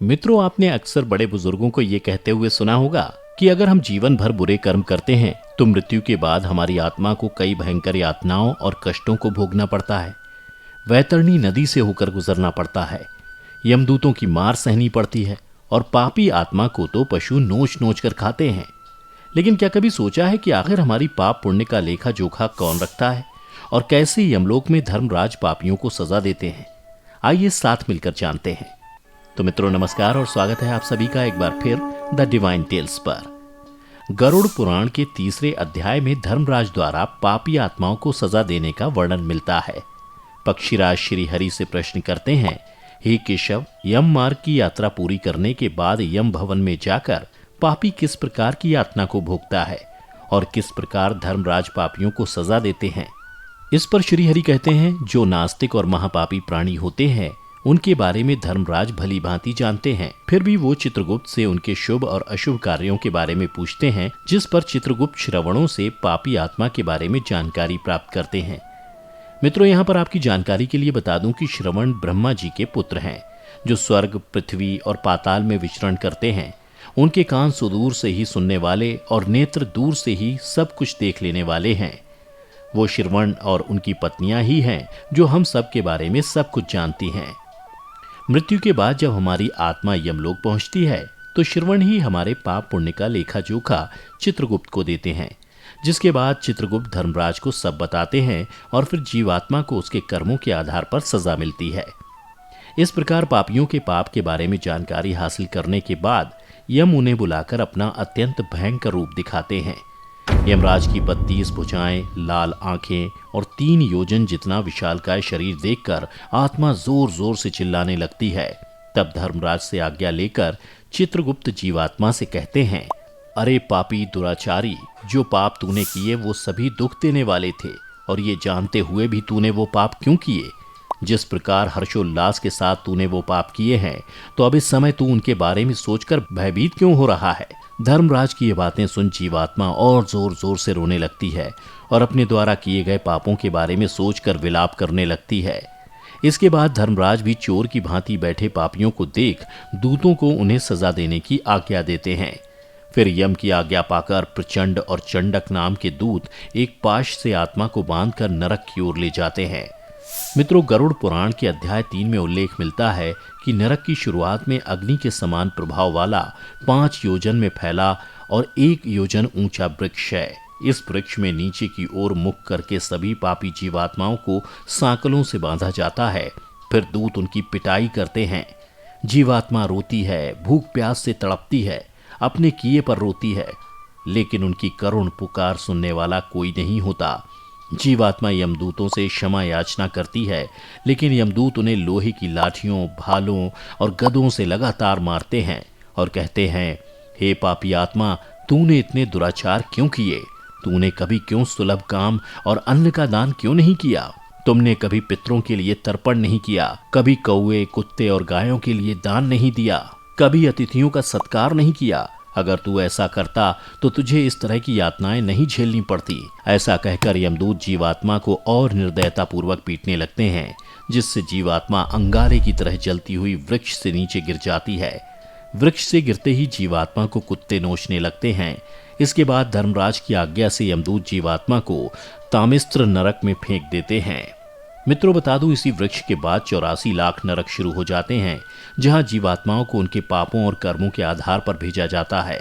मित्रों, आपने अक्सर बड़े बुजुर्गों को ये कहते हुए सुना होगा कि अगर हम जीवन भर बुरे कर्म करते हैं तो मृत्यु के बाद हमारी आत्मा को कई भयंकर यातनाओं और कष्टों को भोगना पड़ता है। वैतरणी नदी से होकर गुजरना पड़ता है, यमदूतों की मार सहनी पड़ती है और पापी आत्मा को तो पशु नोच नोच कर खाते हैं। लेकिन क्या कभी सोचा है कि आखिर हमारी पाप पुण्य का लेखा जोखा कौन रखता है और कैसे यमलोक में धर्मराज पापियों को सजा देते हैं? आइए साथ मिलकर जानते हैं। तो मित्रों, नमस्कार और स्वागत है आप सभी का एक बार फिर द डिवाइन टेल्स पर। गरुड़ पुराण के 3रे अध्याय में धर्मराज द्वारा पापी आत्माओं को सजा देने का वर्णन मिलता है। पक्षीराज श्री हरि से प्रश्न करते हैं, हे केशव, यम मार्ग की यात्रा पूरी करने के बाद यम भवन में जाकर पापी किस प्रकार की यातना को भोगता है और किस प्रकार धर्मराज पापियों को सजा देते हैं? इस पर श्री हरि कहते हैं, जो नास्तिक और महापापी प्राणी होते हैं उनके बारे में धर्मराज भली भांति जानते हैं, फिर भी वो चित्रगुप्त से उनके शुभ और अशुभ कार्यों के बारे में पूछते हैं, जिस पर चित्रगुप्त श्रवणों से पापी आत्मा के बारे में जानकारी प्राप्त करते हैं। मित्रों, यहाँ पर आपकी जानकारी के लिए बता दूं कि श्रवण ब्रह्मा जी के पुत्र हैं, जो स्वर्ग, पृथ्वी और पाताल में विचरण करते हैं। उनके कान सुदूर से ही सुनने वाले और नेत्र दूर से ही सब कुछ देख लेने वाले हैं। वो श्रवण और उनकी पत्नियां ही हैं जो हम सब के बारे में सब कुछ जानती हैं। मृत्यु के बाद जब हमारी आत्मा यमलोक पहुंचती है तो श्रवण ही हमारे पाप पुण्य का लेखा जोखा चित्रगुप्त को देते हैं, जिसके बाद चित्रगुप्त धर्मराज को सब बताते हैं और फिर जीवात्मा को उसके कर्मों के आधार पर सजा मिलती है। इस प्रकार पापियों के पाप के बारे में जानकारी हासिल करने के बाद यम उन्हें बुलाकर अपना अत्यंत भयंकर रूप दिखाते हैं। यमराज की 32 भुजाएं, लाल आंखें और 3 योजन जितना विशालकाय शरीर देखकर आत्मा जोर जोर से चिल्लाने लगती है। तब धर्मराज से आज्ञा लेकर चित्रगुप्त जीवात्मा से कहते हैं, अरे पापी दुराचारी, जो पाप तूने किए वो सभी दुख देने वाले थे, और ये जानते हुए भी तूने वो पाप क्यों किए? जिस प्रकार हर्षोल्लास के साथ तूने वो पाप किए हैं, तो अब इस समय तू उनके बारे में सोचकर भयभीत क्यों हो रहा है? धर्मराज की ये बातें सुन जीवात्मा और जोर जोर से रोने लगती है और अपने द्वारा किए गए पापों के बारे में सोचकर विलाप करने लगती है। इसके बाद धर्मराज भी चोर की भांति बैठे पापियों को देख दूतों को उन्हें सजा देने की आज्ञा देते हैं। फिर यम की आज्ञा पाकर प्रचंड और चंडक नाम के दूत एक पाश से आत्मा को बांधकर नरक की ओर ले जाते हैं। मित्रों, गरुड़ पुराण के अध्याय 3 में उल्लेख मिलता है कि नरक की शुरुआत में अग्नि के समान प्रभाव वाला 5 योजन में फैला और 1 योजन ऊंचा वृक्ष है। इस वृक्ष में नीचे की ओर मुख करके सभी पापी जीवात्माओं को सांकलों से बांधा जाता है। फिर दूत उनकी पिटाई करते हैं। जीवात्मा रोती है, भूख प्यास से तड़पती है, अपने किए पर रोती है, लेकिन उनकी करुण पुकार सुनने वाला कोई नहीं होता। जीवात्मा यमदूतों से क्षमा याचना करती है, लेकिन यमदूत उन्हें लोहे की लाठियों, भालों और गदों से लगातार मारते हैं और कहते हैं, हे पापी आत्मा, तूने इतने दुराचार क्यों किए? तूने कभी क्यों सुलभ काम और अन्न का दान क्यों नहीं किया? तुमने कभी पितरों के लिए तर्पण नहीं किया, कभी कौवे, कुत्ते और गायों के लिए दान नहीं दिया, कभी अतिथियों का सत्कार नहीं किया। अगर तू ऐसा करता तो तुझे इस तरह की यातनाएं नहीं झेलनी पड़ती। ऐसा कहकर यमदूत जीवात्मा को और निर्दयता पूर्वक पीटने लगते हैं, जिससे जीवात्मा अंगारे की तरह जलती हुई वृक्ष से नीचे गिर जाती है। वृक्ष से गिरते ही जीवात्मा को कुत्ते नोचने लगते हैं। इसके बाद धर्मराज की आज्ञा से यमदूत जीवात्मा को तामिस्त्र नरक में फेंक देते हैं। मित्रों, बता दूं, इसी वृक्ष के बाद 84 लाख नरक शुरू हो जाते हैं, जहां जीवात्माओं को उनके पापों और कर्मों के आधार पर भेजा जाता है।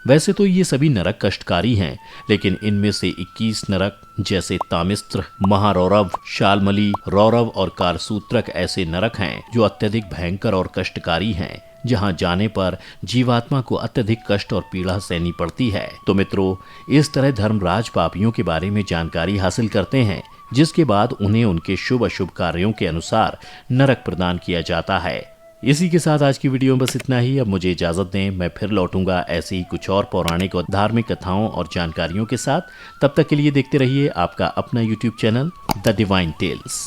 वैसे तो ये सभी नरक कष्टकारी हैं, लेकिन इनमें से 21 नरक जैसे तामिस्त्र, महारौरव, शालमली, रौरव और कारसूत्रक ऐसे नरक हैं जो अत्यधिक भयंकर और कष्टकारी हैं, जहां जाने पर जीवात्मा को अत्यधिक कष्ट और पीड़ा सहनी पड़ती है। तो मित्रों, इस तरह धर्मराज पापियों के बारे में जानकारी हासिल करते हैं, जिसके बाद उन्हें उनके शुभ अशुभ कार्यों के अनुसार नरक प्रदान किया जाता है। इसी के साथ आज की वीडियो में बस इतना ही। अब मुझे इजाजत दें, मैं फिर लौटूंगा ऐसे ही कुछ और पौराणिक और धार्मिक कथाओं और जानकारियों के साथ। तब तक के लिए देखते रहिए आपका अपना YouTube channel the divine tales.